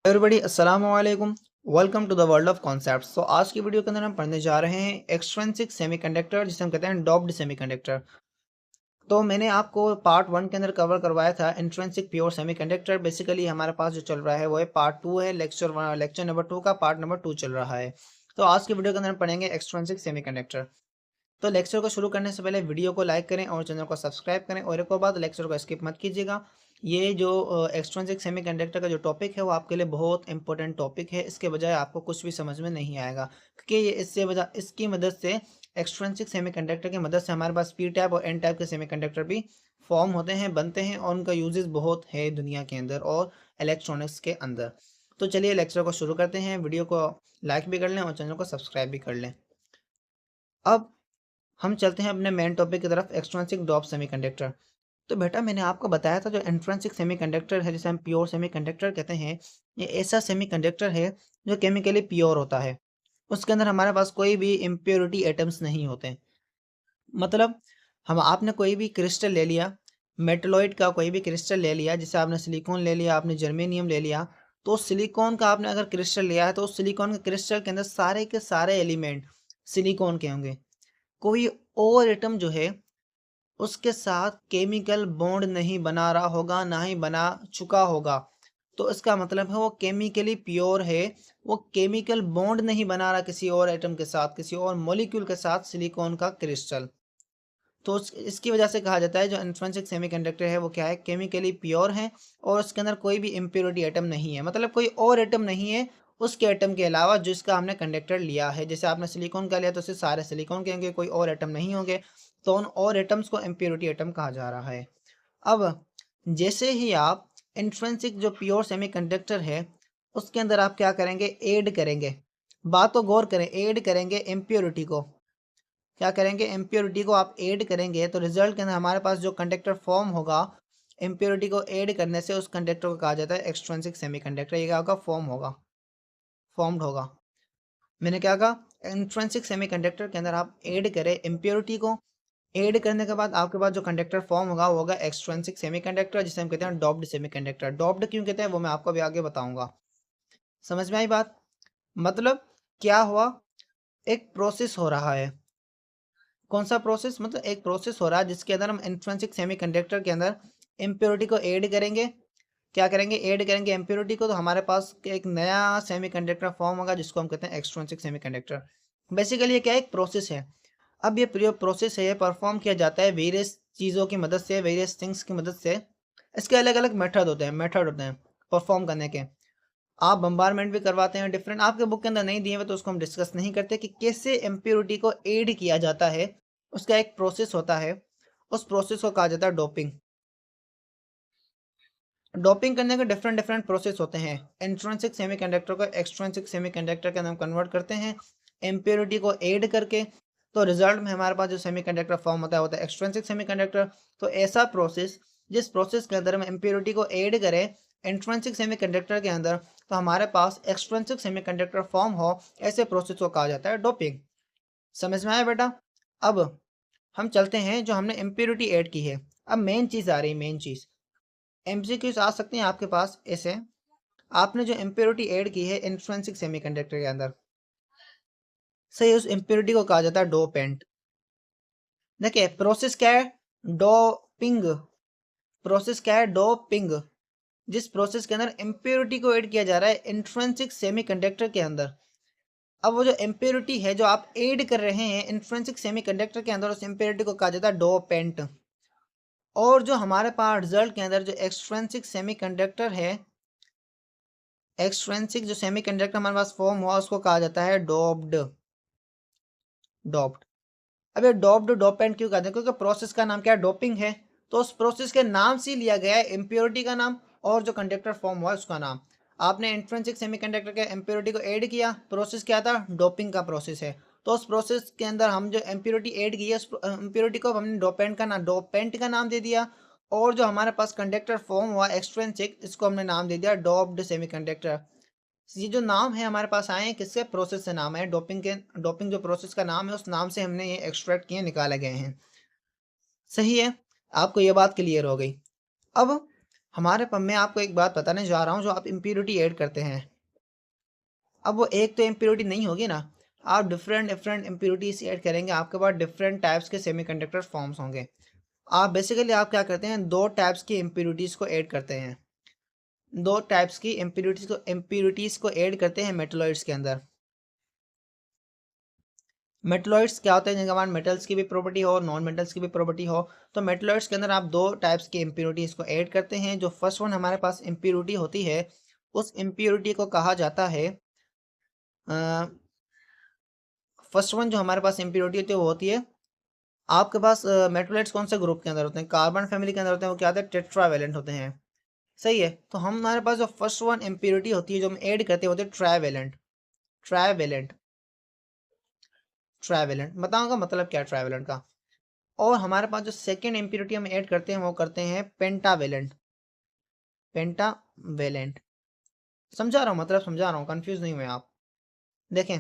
Everybody अस्सलाम वालेकुम। Welcome to the world of concepts. तो आज की वीडियो के अंदर हम पढ़ने जा रहे हैं एक्सट्रिंसिक सेमीकंडक्टर, जिसे हम कहते हैं डोप्ड सेमीकंडक्टर। तो मैंने आपको पार्ट 1 के अंदर कवर करवाया था इंट्रिंसिक प्योर सेमीकंडक्टर। बेसिकली हमारे पास जो चल रहा है वो है पार्ट 2 है, लेक्चर नंबर 2 का पार्ट नंबर 2 चल रहा है। तो आज की वीडियो के अंदर हम पढ़ेंगे एक्सट्रिंसिक सेमीकंडक्टर। तो लेक्चर को शुरू करने से पहले वीडियो को लाइक करें और चैनल को सब्सक्राइब करें, और एक और बात, लेक्चर को स्किप मत कीजिएगा। ये जो एक्सट्रिंसिक सेमीकंडक्टर का जो टॉपिक है वो आपके लिए बहुत इंपॉर्टेंट टॉपिक है। इसके बजाय आपको कुछ भी समझ में नहीं आएगा, क्योंकि ये इसकी मदद से, एक्सट्रिंसिक सेमीकंडक्टर की मदद से हमारे पास पी टाइप और एन टाइप के सेमीकंडक्टर भी फॉर्म होते हैं, बनते हैं, और उनका यूजेस बहुत है दुनिया के अंदर और इलेक्ट्रॉनिक्स के अंदर। तो चलिए लेक्चर को शुरू करते हैं। वीडियो को लाइक भी कर लें और चैनल को सब्सक्राइब भी कर लें। अब हम चलते हैं अपने मेन टॉपिक की तरफ, एक्सट्रिंसिक डोप्ड सेमीकंडक्टर। तो बेटा मैंने आपको बताया था जो इंट्रिंसिक सेमीकंडक्टर है, जिसे हम प्योर सेमीकंडक्टर कहते हैं, ये ऐसा सेमीकंडक्टर है जो केमिकली प्योर होता है। उसके अंदर हमारे पास कोई भी इम्प्योरिटी एटम्स नहीं होते। मतलब हम आपने कोई भी क्रिस्टल ले लिया, मेटलॉइड का कोई भी क्रिस्टल ले लिया, जैसे आपने सिलिकॉन ले लिया, आपने जर्मेनियम ले लिया, तो सिलिकॉन का आपने अगर क्रिस्टल लिया है तो उस सिलिकॉन के क्रिस्टल के अंदर सारे के सारे एलिमेंट सिलिकॉन के होंगे। कोई और एटम जो है उसके साथ केमिकल बॉन्ड नहीं बना रहा होगा, ना ही बना चुका होगा। तो इसका मतलब है वो केमिकली प्योर है, वो केमिकल बॉन्ड नहीं बना रहा किसी और एटम के साथ, किसी और मॉलिक्यूल के साथ सिलिकॉन का क्रिस्टल। तो इसकी वजह से कहा जाता है जो इंट्रिंसिक सेमीकंडक्टर है वो क्या है, केमिकली प्योर है, और उसके अंदर कोई भी इम्प्योरिटी एटम नहीं है। मतलब कोई और एटम नहीं है उसके एटम के अलावा जिसका हमने कंडक्टर लिया है। जैसे आपने सिलिकॉन का लिया तो उससे सारे सिलिकॉन के होंगे, कोई और एटम नहीं होंगे, तो उन और एटम्स को इम्प्योरिटी एटम कहा जा रहा है। अब जैसे ही आप इंट्रिंसिक जो प्योर सेमीकंडक्टर है उसके अंदर आप क्या करेंगे, ऐड करेंगे, बात को गौर करें, ऐड करेंगे इम्प्योरिटी को। क्या करेंगे, इम्प्योरिटी को आप ऐड करेंगे तो रिजल्ट के अंदर हमारे पास जो कंडक्टर फॉर्म होगा, इम्प्योरिटी को ऐड करने से उस कंडक्टर को कहा जाता है एक्सट्रिंसिक सेमीकंडक्टर। ये क्या होगा, फॉर्म्ड होगा। मैंने क्या कहा, इंट्रिंसिक सेमीकंडक्टर के अंदर आप ऐड करें इम्प्योरिटी को, ऐड करने के बाद आपके पास जो कंडक्टर फॉर्म होगा वो होगा एक्सट्रिंसिक सेमीकंडक्टर, जिसे हम कहते हैं डोप्ड सेमीकंडक्टर। डोप्ड क्यों कहते हैं वो मैं आपको अभी आगे बताऊंगा। समझ में आई बात? मतलब क्या हुआ, एक प्रोसेस हो रहा है। कौन सा प्रोसेस, मतलब एक प्रोसेस हो रहा है जिसके अंदर हम इंट्रिंसिक सेमीकंडक्टर के अंदर इम्प्योरिटी को ऐड करेंगे। क्या करेंगे, ऐड करेंगे इम्प्योरिटी को, तो हमारे पास एक नया सेमीकंडक्टर फॉर्म होगा जिसको हम कहते हैं एक्सट्रिंसिक सेमीकंडक्टर। बेसिकली ये क्या है, एक प्रोसेस है। अब ये प्रोसेस है, ये परफॉर्म किया जाता है वेरियस चीज़ों की मदद से, वेरियस थिंग्स की मदद से। इसके अलग अलग मेथड होते हैं परफॉर्म करने के। आप बम्बारमेंट भी करवाते हैं डिफरेंट, आपके बुक के अंदर नहीं दिए हुए तो उसको हम डिस्कस नहीं करते कि कैसे इम्प्योरिटी को ऐड किया जाता है। उसका एक प्रोसेस होता है, उस प्रोसेस को कहा जाता है डोपिंग। डोपिंग करने के डिफरेंट डिफरेंट प्रोसेस होते हैं। इंट्रिंसिक सेमीकंडक्टर को एक्सट्रिंसिक सेमीकंडक्टर के अंदर कन्वर्ट करते हैं इम्प्योरिटी को ऐड करके, तो रिजल्ट में हमारे पास जो सेमीकंडक्टर फॉर्म होता है एक्सट्रिंसिक सेमीकंडक्टर। तो ऐसा प्रोसेस जिस प्रोसेस के अंदर हम इम्प्योरिटी को ऐड करें इंट्रिंसिक सेमीकंडक्टर के अंदर, तो हमारे पास एक्सट्रिंसिक सेमीकंडक्टर फॉर्म हो, ऐसे प्रोसेस को कहा जाता है डोपिंग। समझ में आया बेटा? अब हम चलते हैं जो हमने इम्प्योरिटी ऐड की है। अब मेन चीज़ आ रही है, मेन चीज़। एमसीक्यूज आ सकते हैं आपके पास ऐसे, आपने जो इम्प्योरिटी ऐड की है इंट्रिंसिक सेमीकंडक्टर के अंदर, सही, उस इम्प्योरिटी को कहा जाता है डोपेंट। देखिए प्रोसेस क्या है, डोपिंग। प्रोसेस क्या है, डोपिंग। जिस प्रोसेस के अंदर इम्प्योरिटी को ऐड किया जा रहा है इंट्रिंसिक सेमीकंडक्टर के अंदर। अब वो जो इम्प्योरिटी है जो आप ऐड कर रहे हैं इंट्रिंसिक सेमीकंडक्टर के अंदर, उस इम्प्योरिटी को कहा जाता है डोपेंट। और जो हमारे पास रिजल्ट के अंदर जो एक्सट्रिंसिक सेमीकंडक्टर है, एक्सट्रिंसिक जो सेमीकंडक्टर हमारे पास फॉर्म हुआ उसको कहा जाता है डोप्ड। डोप्ड। अब ये डोप्ड डोपेंट क्यों कहते हैं, क्योंकि प्रोसेस का नाम क्या है, डोपिंग है। तो उस प्रोसेस के नाम से लिया गया है इम्प्योरिटी का नाम और जो कंडक्टर फॉर्म हुआ उसका नाम। आपने इंट्रिंसिक सेमीकंडक्टर के इम्प्योरिटी को ऐड किया, प्रोसेस क्या था, डोपिंग का प्रोसेस है। तो उस प्रोसेस के अंदर हम जो इम्प्योरिटी ऐड की है उस इम्प्योरिटी को हमने डोपेंट का नाम दे दिया। और जो हमारे पास कंडक्टर फॉर्म हुआ एक्सट्रिंसिक, इसको हमने नाम दे दिया डोप्ड सेमीकंडक्टर। ये जो नाम है हमारे पास आए हैं किससे, प्रोसेस से नाम है, डोपिंग जो प्रोसेस का नाम है उस नाम से हमने ये एक्सट्रैक्ट किए, निकाले गए हैं। सही है, आपको ये बात क्लियर हो गई। अब मैं आपको एक बात बताने जा रहा हूँ, जो आप इम्प्योरिटी ऐड करते हैं, अब वो एक तो इम्प्योरिटी नहीं होगी ना, आप डिफरेंट डिफरेंट इम्प्योरिटीज ऐड करेंगे, आपके पास डिफरेंट टाइप्स के सेमीकंडक्टर फॉर्म्स होंगे। आप बेसिकली आप क्या करते हैं, दो टाइप्स की इम्प्योरिटीज को ऐड करते हैं, दो टाइप्स की इम्प्योरिटीज को ऐड करते हैं मेटलॉइड्स के अंदर। मेटलॉइड्स क्या होते हैं, जिनके पास मेटल्स की भी प्रॉपर्टी हो, नॉन मेटल्स की भी प्रॉपर्टी हो। तो मेटलॉइड्स के अंदर आप दो टाइप्स की इम्प्योरिटीज को ऐड करते हैं। जो फर्स्ट वन हमारे पास इम्प्योरिटी होती है, उस इम्प्योरिटी को कहा जाता है, फर्स्ट वन जो हमारे पास इम्प्योरिटी होती है वो होती है, आपके पास मेटलॉइड्स कौन से ग्रुप के अंदर होते हैं, कार्बन फैमिली के अंदर होते हैं, वो क्या होते हैं, टेट्रावेलेंट होते हैं। सही है, तो हमारे पास जो फर्स्ट वन इम्प्योरिटी होती है जो हम ऐड करते हैं होते हैं ट्राइवेलेंट। ट्राइवेलेंट ट्राइवेलेंट बताऊंगा मतलब क्या है ट्राइवेलेंट का। और हमारे पास जो सेकेंड इम्प्योरिटी हम ऐड करते हैं वो करते हैं पेंटावेलेंट। पेंटावेलेंट समझा रहा हूँ, मतलब समझा रहा हूँ, कंफ्यूज नहीं हुए आप। देखें,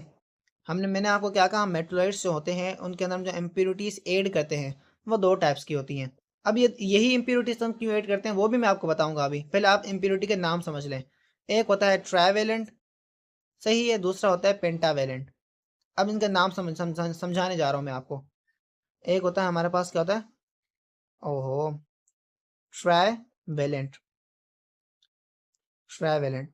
मैंने आपको क्या कहा, मेटलॉइड्स जो होते हैं उनके अंदर हम जो इम्प्योरिटीज ऐड करते हैं वो दो टाइप्स की होती हैं। अब यही इम्प्योरिटीज हम क्यों ऐड करते हैं वो भी मैं आपको बताऊंगा। अभी पहले आप इम्प्योरिटी के नाम समझ लें। एक होता है ट्राइवेलेंट, सही है, दूसरा होता है पेंटावेलेंट। अब इनका नाम समझाने जा रहा हूँ मैं आपको। एक होता है हमारे पास क्या होता है, ओहो, ट्राइवेलेंट। ट्राइवेलेंट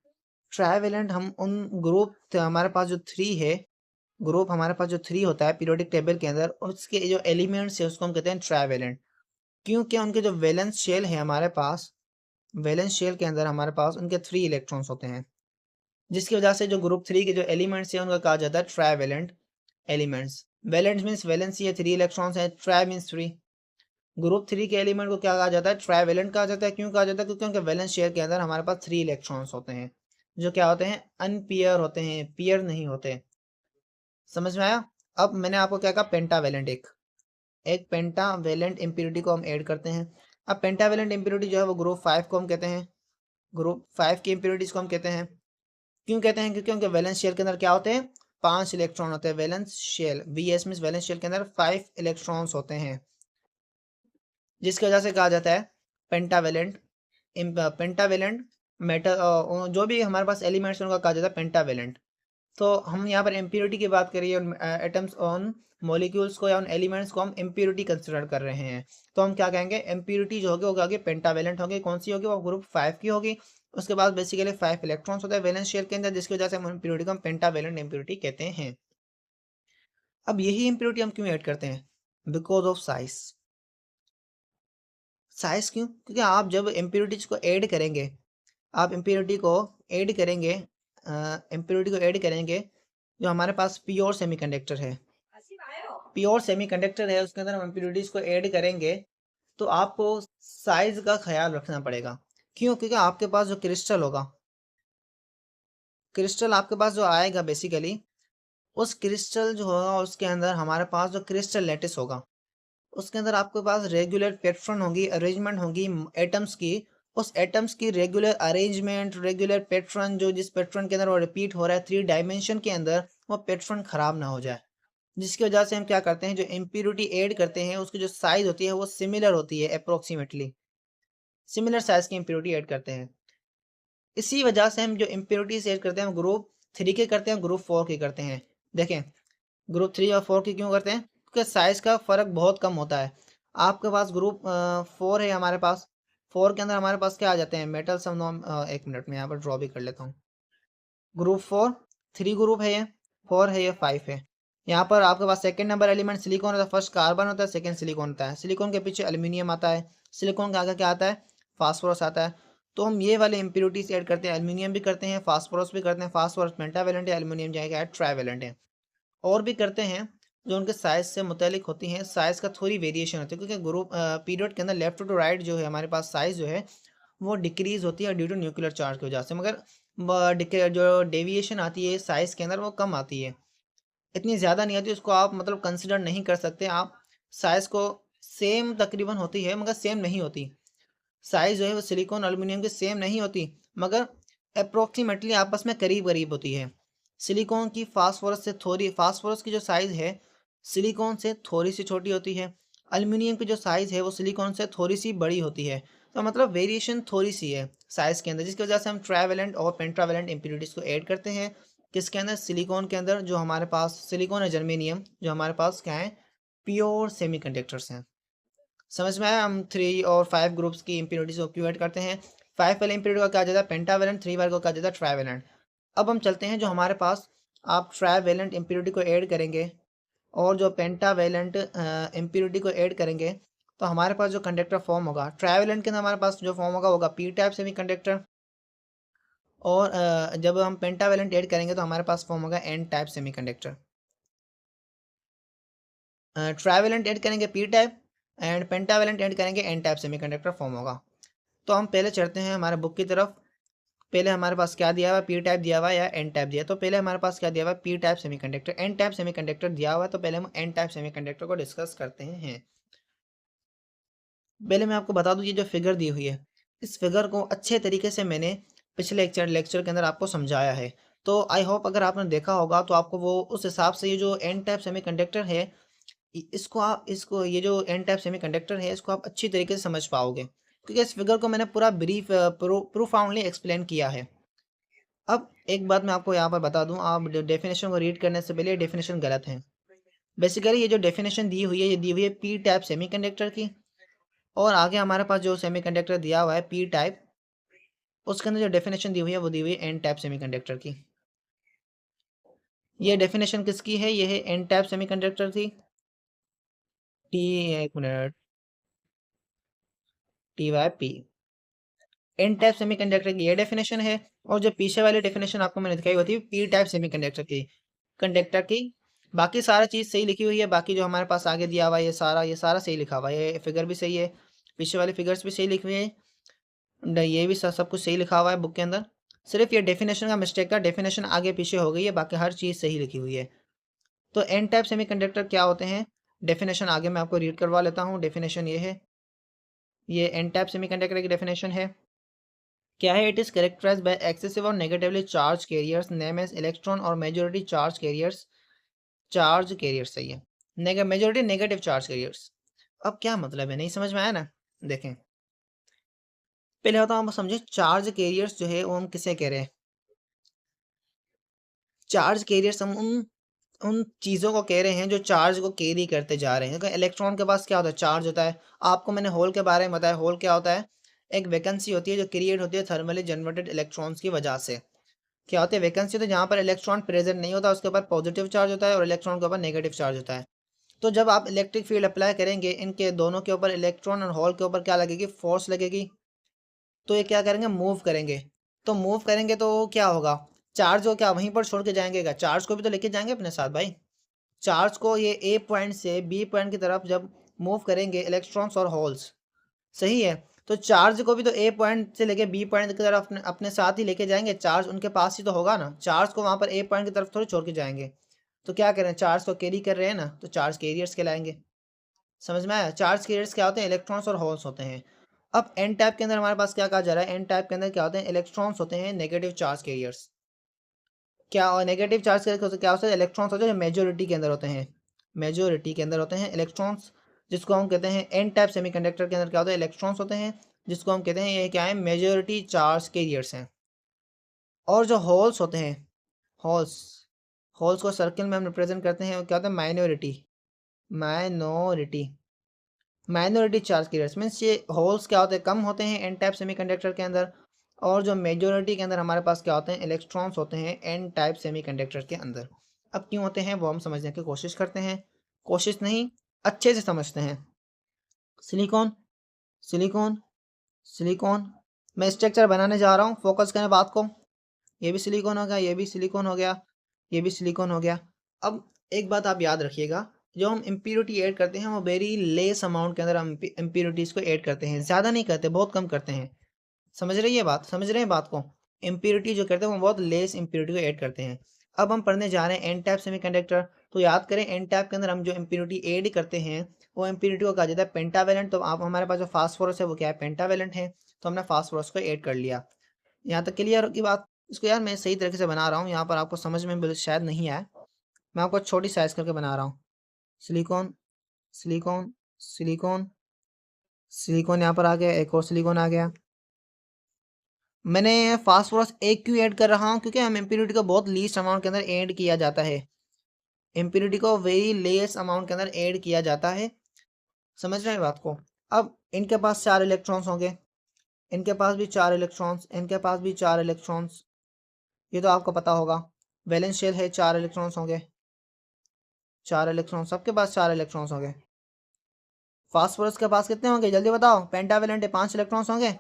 ट्राइवेलेंट हम उन ग्रुप हमारे पास जो थ्री है, ग्रुप हमारे पास जो थ्री होता है पीरियोडिक टेबल के अंदर, उसके जो एलिमेंट्स है उसको हम कहते हैं ट्राइवेलेंट। क्योंकि उनके जो वैलेंस शेल है हमारे पास, वैलेंस शेल के अंदर हमारे पास उनके 3 इलेक्ट्रॉन्स होते हैं, जिसकी वजह से जो ग्रुप 3 के जो एलिमेंट्स हैं उनका कहा जाता है trivalent elements. Valence means valency है, 3 इलेक्ट्रॉन्स हैं, ट्राई मीन्स 3। ग्रुप 3 के एलिमेंट को क्या कहा जाता है, ट्राइवेलेंट कहा जाता है। क्यों कहा जाता है, क्योंकि उनके वैलेंस शेल के अंदर हमारे पास 3 इलेक्ट्रॉन्स होते हैं, जो क्या होते हैं, अनपियर होते हैं, पियर नहीं होते। समझ में आया। अब मैंने आपको क्या कहा, पेंटावेलेंट, एक पेंटावेलेंट इम्प्योरिटी को हम ऐड करते हैं। अब पेंटावेलेंट इम्प्योरिटी जो है वो ग्रुप 5 को हम कहते हैं, ग्रुप 5 की इम्प्योरिटीज को हम कहते हैं। क्यों कहते हैं, क्योंकि उनके वैलेंस शेल के अंदर क्या होते हैं, 5 इलेक्ट्रॉन होते हैं। Valence shell, VS means valence shell के अंदर 5 इलेक्ट्रॉन्स होते हैं, जिसकी वजह से कहा जाता है पेंटावेलेंट। पेंटावेलेंट मेटल, जो भी हमारे पास एलिमेंट्स हैं उनका कहा जाता है पेंटावेलेंट। तो हम यहाँ पर इम्प्योरिटी की बात करिए, उन एटम्स, ऑन मॉलिक्यूल्स को या उन एलिमेंट्स को हम इम्प्योरिटी कंसिडर कर रहे हैं। तो हम क्या कहेंगे, इम्प्योरिटी जो होगी वो क्या होगी, पेंटावेलेंट होगी। कौन सी होगी, वो ग्रुप 5 की होगी। उसके बाद बेसिकली 5 इलेक्ट्रॉन्स होते हैं वैलेंस शेल के अंदर, जिसकी वजह से हम इम्प्योरिटी को हम पेंटावेलेंट इम्प्योरिटी कहते हैं। अब यही इम्प्योरिटी हम क्यों ऐड करते हैं, बिकॉज ऑफ साइज। साइज क्यों, क्योंकि आप जब इम्प्योरिटीज को ऐड करेंगे, आप इम्प्योरिटी को ऐड करेंगे, इम्प्योरिटी को ऐड करेंगे, जो हमारे पास प्योर सेमीकंडक्टर है, प्योर सेमीकंडक्टर है, उसके अंदर हम इम्प्योरिटीज को ऐड करेंगे, तो आपको साइज का ख्याल रखना पड़ेगा। क्यों, क्योंकि आपके पास जो क्रिस्टल होगा, क्रिस्टल आपके पास जो आएगा बेसिकली, उस क्रिस्टल जो होगा उसके अंदर हमारे पास जो क्रिस्टल लैटिस होगा, उसके अंदर आपके पास रेगुलर पैटर्न होगी, अरेंजमेंट होगी एटम्स की। उस एटम्स की रेगुलर अरेंजमेंट, रेगुलर पैटर्न, जो जिस पैटर्न के अंदर वो रिपीट हो रहा है 3 डायमेंशन के अंदर, वो पैटर्न खराब ना हो जाए। जिसकी वजह से हम क्या करते हैं, जो इम्प्योरिटी ऐड करते हैं उसकी जो साइज होती है वो सिमिलर होती है, अप्रोक्सीमेटली सिमिलर साइज की इम्प्योरिटी ऐड करते हैं। इसी वजह से हम जो इम्प्योरिटीज ऐड करते हैं हम ग्रुप 3 के करते हैं, ग्रुप 4 के करते हैं। देखें, ग्रुप 3 और 4 की क्यों करते हैं, क्योंकि साइज का फर्क बहुत कम होता है। आपके पास ग्रुप 4 है, हमारे पास 4 के अंदर हमारे पास क्या आ जाते हैं, मेटल सब नॉन, एक मिनट में यहाँ पर ड्रॉ भी कर लेता हूँ। ग्रुप 4, 3 ग्रुप है ये, 4 है ये, 5 है। यहाँ पर आपके पास सेकंड नंबर एलिमेंट सिलिकॉन होता है, फर्स्ट कार्बन होता है, सेकंड सिलिकॉन होता है। सिलिकॉन के पीछे एल्यूमिनियम आता है, सिलिकॉन के आगे क्या आता है, फास्फोरस आता है। तो हम ये वाले इम्प्योरिटीज ऐड करते हैं, एल्यूमिनियम भी करते हैं, फास्फोरस भी करते हैं। फास्फोरस पेंटावेलेंट है, एल्यूमिनियम जाएगा है ट्राइवेलेंट है। और भी करते हैं जो उनके साइज से मुतालिक होती हैं, साइज का थोड़ी वेरिएशन होती है, क्योंकि ग्रुप पीरियड के अंदर लेफ्ट टू राइट जो है हमारे पास साइज जो है वो डिक्रीज होती है ड्यू टू न्यूक्लियर चार्ज की वजह से। मगर जो डेविएशन आती है साइज के अंदर वो कम आती है, इतनी ज़्यादा नहीं आती, उसको आप मतलब कंसिडर नहीं कर सकते आप। साइज को सेम तकरीबन होती है मगर सेम नहीं होती। साइज जो है वो सिलिकॉन एल्यूमिनियम की सेम नहीं होती, मगर अप्रोक्सीमेटली आपस में करीब करीब होती है। सिलिकॉन की फास्फोरस की जो साइज़ है सिलिकॉन से थोड़ी सी छोटी होती है। एल्यूमिनियम की जो साइज़ है वो सिलिकॉन से थोड़ी सी बड़ी होती है। तो मतलब वेरिएशन थोड़ी सी है साइज़ के अंदर, जिसकी वजह से हम ट्राइवेलेंट और पेंट्रावेलेंट इम्प्योरिटीज़ को ऐड करते हैं। किसके अंदर? सिलिकॉन के अंदर। जो हमारे पास सिलिकॉन है, जर्मेनियम, जो हमारे पास क्या है, प्योर सेमीकंडक्टर्स हैं। समझ में आया? हम 3 और 5 ग्रुप्स की इम्प्योरिटीज़ को क्यों ऐड करते हैं। 5 वाले इम्प्योरिटी को कहा जाता है पेंटावेलेंट, 3 वाले को कहा जाता है ट्राइवेलेंट। अब हम चलते हैं, जो हमारे पास आप ट्राइवेलेंट इम्प्योरिटी को ऐड करेंगे और जो पेंटावेलेंट इम्प्योरिटी को ऐड करेंगे, तो हमारे पास जो कंडक्टर फॉर्म होगा ट्राइवेलेंट के अंदर, हमारे पास जो फॉर्म होगा होगा पी टाइप सेमी कंडक्टर। और जब हम पेंटावेलेंट ऐड करेंगे तो हमारे पास फॉर्म होगा n type semiconductor. Trivalent add करेंगे p type and pentavalent add करेंगे n type semiconductor form होगा। तो हम पहले चलते हैं हमारे बुक की तरफ। पहले हमारे पास क्या दिया हुआ है, पी टाइप दिया हुआ है या एन टाइप दिया है। तो पहले हमारे पास क्या दिया हुआ है, P type semiconductor. N type semiconductor दिया हुआ है, तो पहले हम एन टाइप सेमीकंडक्टर को डिस्कस करते हैं। पहले मैं आपको बता दूं, ये जो फिगर दी हुई है, इस फिगर को अच्छे तरीके से मैंने पिछले लेक्चर के अंदर आपको समझाया है। तो आई होप अगर आपने देखा होगा तो आपको वो उस हिसाब से ये जो एन टाइप सेमीकंडक्टर है, इसको ये जो एन टाइप सेमीकंडक्टर है, इसको आप अच्छी तरीके से समझ पाओगे, क्योंकि इस फिगर को मैंने पूरा ब्रीफ प्रोफाउंडली एक्सप्लेन किया है। अब एक बात मैं आपको यहाँ पर बता दूं, आप डेफिनेशन को रीड करने से पहले डेफिनेशन गलत है। बेसिकली ये जो डेफिनेशन दी हुई है, ये दी हुई है पी टाइप सेमीकंडक्टर की, और आगे हमारे पास जो सेमीकंडक्टर दिया हुआ है पी टाइप, उसके अंदर जो डेफिनेशन दी हुई है वो दी हुई है एन टाइप सेमीकंडक्टर की। ये डेफिनेशन किसकी है? ये है एन टाइप सेमीकंडक्टर की। टी, एक minute, T Y P, N type semiconductor की ये डेफिनेशन है। और जो पीछे वाली डेफिनेशन आपको मैंने दिखाई होती है पी टाइप सेमीकंडक्टर की, कंडक्टर की। बाकी सारा चीज़ सही लिखी हुई है, बाकी जो हमारे पास आगे दिया हुआ है ये सारा सही लिखा हुआ है। ये फिगर भी सही है, पीछे वाली फिगर्स भी सही लिखी हुई है, ये भी सब कुछ सही लिखा हुआ है बुक के अंदर। सिर्फ ये डेफिनेशन का मिस्टेक था, डेफिनेशन आगे पीछे हो गई है, बाकी हर चीज़ सही लिखी हुई है। तो एन टाइप सेमीकंडक्टर क्या होते हैं, डेफिनेशन आगे मैं आपको रीड करवा लेता हूँ। डेफिनेशन ये है, ये एन टाइप सेमीकंडक्टर की डेफिनेशन है। क्या है? It is characterise by excessive और negatively charge carriers name as electron और majority charge carriers. Charge carriers सही है, मेजॉरिटी नेगेटिव चार्ज कैरियर्स। अब क्या मतलब है, नहीं समझ में आया ना? देखें, पहले होता हम समझे चार्ज कैरियर्स जो है वो हम किसे कह रहे हैं। चार्ज कैरियर्स हम उन उन चीज़ों को कह रहे हैं जो चार्ज को कैरी करते जा रहे हैं। क्योंकि इलेक्ट्रॉन के पास क्या होता है, चार्ज होता है। आपको मैंने होल के बारे में बताया, होल क्या होता है, एक वैकेंसी होती है जो क्रिएट होती है थर्मली जनरेटेड इलेक्ट्रॉन्स की वजह से। क्या होती है? वैकेंसी होती है जहाँ पर इलेक्ट्रॉन प्रेजेंट नहीं होता, उसके ऊपर पॉजिटिव चार्ज होता है और इलेक्ट्रॉन के ऊपर नेगेटिव चार्ज होता है। तो जब आप इलेक्ट्रिक फील्ड अप्लाई करेंगे, इनके दोनों के ऊपर, इलेक्ट्रॉन और होल के ऊपर क्या लगेगी, फोर्स लगेगी। तो ये क्या करेंगे, मूव करेंगे। तो मूव करेंगे तो क्या होगा, चार्ज को क्या वहीं पर छोड़ के जाएंगे? क्या चार्ज को भी तो लेके जाएंगे अपने साथ भाई। चार्ज को ये ए पॉइंट से बी पॉइंट की तरफ जब मूव करेंगे इलेक्ट्रॉन्स और होल्स, सही है, तो चार्ज को भी तो ए पॉइंट से लेके बी पॉइंट की तरफ अपने साथ ही लेके जाएंगे। चार्ज उनके पास ही तो होगा ना, चार्ज को वहाँ पर ए पॉइंट की तरफ थोड़ी छोड़ के जाएंगे। तो क्या करें, चार्ज को कैरी कर रहे हैं ना, तो चार्ज कैरियर्स कहलाएंगे। समझ में आया? चार्ज कैरियर्स क्या होते हैं, इलेक्ट्रॉन्स और होल्स होते हैं। अब एन टाइप के अंदर हमारे पास क्या कहा जा रहा है, एन टाइप के अंदर क्या होते हैं, इलेक्ट्रॉन्स होते हैं नेगेटिव चार्ज कैरियर्स। क्या? और नेगेटिव चार्ज कैरियर्स क्या होते हैं, इलेक्ट्रॉन्स होते हैं जो मेजोरिटी के अंदर होते हैं। मेजोरिटी के अंदर होते हैं इलेक्ट्रॉन्स, जिसको हम कहते हैं एन टाइप सेमीकंडक्टर के अंदर क्या होता है, इलेक्ट्रॉन्स होते हैं, जिसको हम कहते हैं ये क्या है, मेजोरिटी चार्ज कैरियर्स हैं। और जो होल्स होते हैं, होल्स, होल्स को सर्कल में हम रिप्रेजेंट करते हैं, वो क्या होता है, minority, minority, minority charge carriers means ये होल्स क्या होते हैं, कम होते हैं एन टाइप सेमीकंडक्टर के अंदर। और जो मेजोरिटी के अंदर हमारे पास क्या होते हैं, इलेक्ट्रॉन्स होते हैं एन टाइप सेमीकंडक्टर के अंदर। अब क्यों होते हैं वो हम समझने की कोशिश करते हैं, कोशिश नहीं, अच्छे से समझते हैं। सिलिकॉन, सिलिकॉन, सिलिकॉन, मैं स्ट्रक्चर बनाने जा रहा हूँ, फोकस करें बात को। ये भी सिलिकॉन हो गया, ये भी सिलिकॉन हो गया, ये भी सिलिकॉन हो गया। अब एक बात आप याद रखिएगा, जो हम इम्प्योरिटी ऐड करते हैं वो वेरी लेस अमाउंट के अंदर हम इम्प्योरिटीज़ को ऐड करते हैं, ज़्यादा नहीं करते, बहुत कम करते हैं। समझ रही है बात, समझ रहे हैं बात को? इम्प्योरिटी जो करते हैं वो बहुत लेस इम्प्योरिटी को ऐड करते हैं। अब हम पढ़ने जा रहे हैं एन टाइप सेमीकंडक्टर। तो याद करें, एन टाइप के अंदर हम जो इम्प्योरिटी ऐड करते हैं वो इम्प्योरिटी को कहा जाता है पेंटावेलेंट। तो आप हमारे पास जो फास्फोरस है वो क्या है, पेंटावेलेंट है। तो हमने फास्फोरस को ऐड कर लिया। यहाँ तक क्लियर की बात? इसको यार मैं सही तरीके से बना रहा हूँ, यहाँ पर आपको समझ में शायद नहीं आया। मैं आपको छोटी साइज करके बना रहा हूँ। सिलिकॉन, सिलिकॉन, सिलिकॉन, सिलिकॉन यहाँ पर आ गया, एक और सिलिकॉन आ गया। मैंने फास्फोरस एक क्यों ऐड कर रहा हूँ, क्योंकि हम इम्प्योरिटी को बहुत लीस्ट अमाउंट के अंदर ऐड किया जाता है। इम्प्योरिटी को वेरी लेस अमाउंट के अंदर ऐड किया जाता है। समझ रहे हैं बात को। अब इनके पास 4 इलेक्ट्रॉन्स होंगे, इनके पास भी 4 इलेक्ट्रॉन्स, इनके पास भी 4 इलेक्ट्रॉन्स, ये तो आपको पता होगा। वैलेंस शेल है, 4 इलेक्ट्रॉन्स होंगे, 4 इलेक्ट्रॉन, सबके पास 4 इलेक्ट्रॉन्स होंगे। फास्फोरस के पास कितने होंगे जल्दी बताओ, पेंटावेलेंट है, 5 इलेक्ट्रॉन्स होंगे।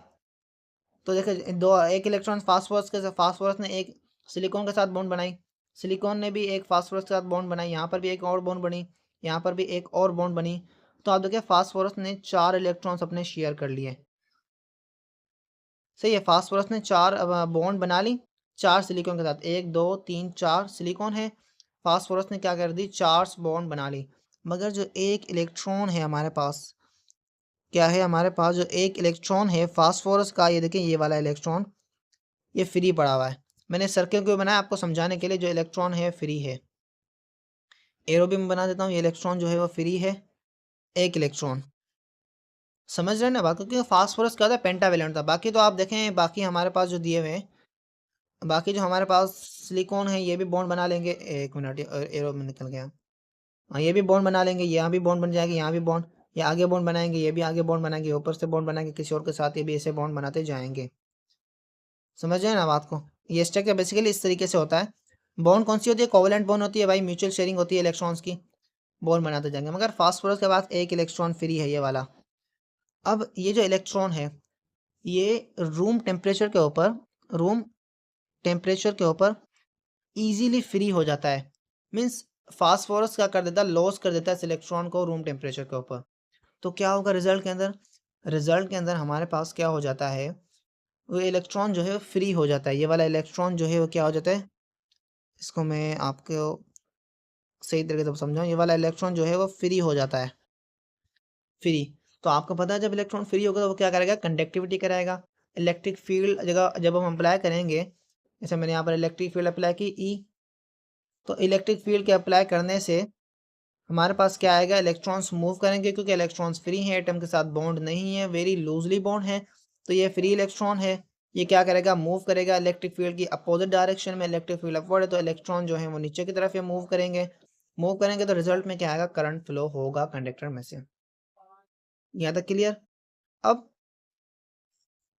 तो देखिए दो, एक इलेक्ट्रॉन फास्फोरस ने एक सिलिकॉन के साथ बॉन्ड बनाई, सिलिकॉन ने भी एक फास्फोरस के साथ बॉन्ड बनाई, यहाँ पर भी एक और बॉन्ड बनी, यहाँ पर भी एक और बॉन्ड बनी। तो आप देखिए फास्फोरस ने 4 इलेक्ट्रॉन्स अपने शेयर कर लिए। सही है, फास्फोरस ने 4 बॉन्ड बना ली 4 सिलिकॉन के साथ, 1 2 3 4 सिलिकॉन है, फास्फोरस ने क्या कर दी, 4 बॉन्ड बना ली। मगर जो एक इलेक्ट्रॉन है हमारे पास, क्या है हमारे पास जो एक इलेक्ट्रॉन है फास्फोरस का, ये देखें ये वाला इलेक्ट्रॉन, ये फ्री पड़ा हुआ है। मैंने सर्किल क्यों बनाया आपको समझाने के लिए, जो इलेक्ट्रॉन है फ्री है। एरो भी मैं बना देता हूँ, ये इलेक्ट्रॉन जो है वो फ्री है, एक इलेक्ट्रॉन। समझ रहे हैं ना बात, क्योंकि फास्फोरस क्या था, पेंटावेलेंट था। बाकी तो आप देखें, बाकी हमारे पास जो दिए हुए हैं, बाकी जो हमारे पास सिलिकॉन है ये भी बॉन्ड बना लेंगे, एक मिनट एरो में निकल गया, हाँ ये भी बॉन्ड बना लेंगे, यहाँ भी बॉन्ड बन जाएगी, यहाँ भी बॉन्ड, ये आगे बॉन्ड बनाएंगे, ये भी आगे बॉन्ड बनाएंगे, ऊपर से बॉन्ड बनाएंगे किसी और के साथ, ये भी ऐसे बॉन्ड बनाते जाएंगे। समझ रहे हैं ना बात को। ये स्ट्रक्चर बेसिकली इस तरीके से होता है। बॉन्ड कौन सी होती है, कोवेलेंट बॉन्ड होती है भाई, म्यूचुअल शेयरिंग होती है इलेक्ट्रॉन्स की, बॉन्ड बनाते जाएंगे। मगर फास्फोरस के बाद एक इलेक्ट्रॉन फ्री है, ये वाला। अब ये जो इलेक्ट्रॉन है ये रूम टेम्परेचर के ऊपर, रूम टेम्परेचर के ऊपर इजीली फ्री हो जाता है। मीन्स फास्फोरस क्या कर देता है, लॉस कर देता है इस इलेक्ट्रॉन को रूम टेम्परेचर के ऊपर। तो क्या होगा रिजल्ट के अंदर, रिजल्ट के अंदर हमारे पास क्या हो जाता है, वो इलेक्ट्रॉन जो है वो फ्री हो जाता है। ये वाला इलेक्ट्रॉन जो है वो क्या हो जाता है, इसको मैं आपको सही तरीके से समझाऊँ, ये वाला इलेक्ट्रॉन जो है वो फ्री हो जाता है, फ्री। तो आपको पता है जब इलेक्ट्रॉन फ्री होगा तो वो क्या करेगा, कंडक्टिविटी कराएगा। इलेक्ट्रिक फील्ड जगह जब हम अप्लाई करेंगे, जैसे मैंने यहाँ पर इलेक्ट्रिक फील्ड अप्लाई की ई, तो इलेक्ट्रिक फील्ड के अप्लाई करने से हमारे पास क्या आएगा, इलेक्ट्रॉन्स मूव करेंगे, क्योंकि इलेक्ट्रॉन्स फ्री हैं, एटम के साथ बॉन्ड नहीं है, वेरी लूजली बॉन्ड है। तो ये फ्री इलेक्ट्रॉन है, ये क्या करेगा, मूव करेगा इलेक्ट्रिक फील्ड की अपोजिट डायरेक्शन में। इलेक्ट्रिक फील्ड अपवर्ड है तो इलेक्ट्रॉन जो है वो नीचे की तरफ ये मूव करेंगे, मूव करेंगे तो रिजल्ट में क्या आएगा, करंट फ्लो होगा कंडक्टर में से। यहाँ तक क्लियर। अब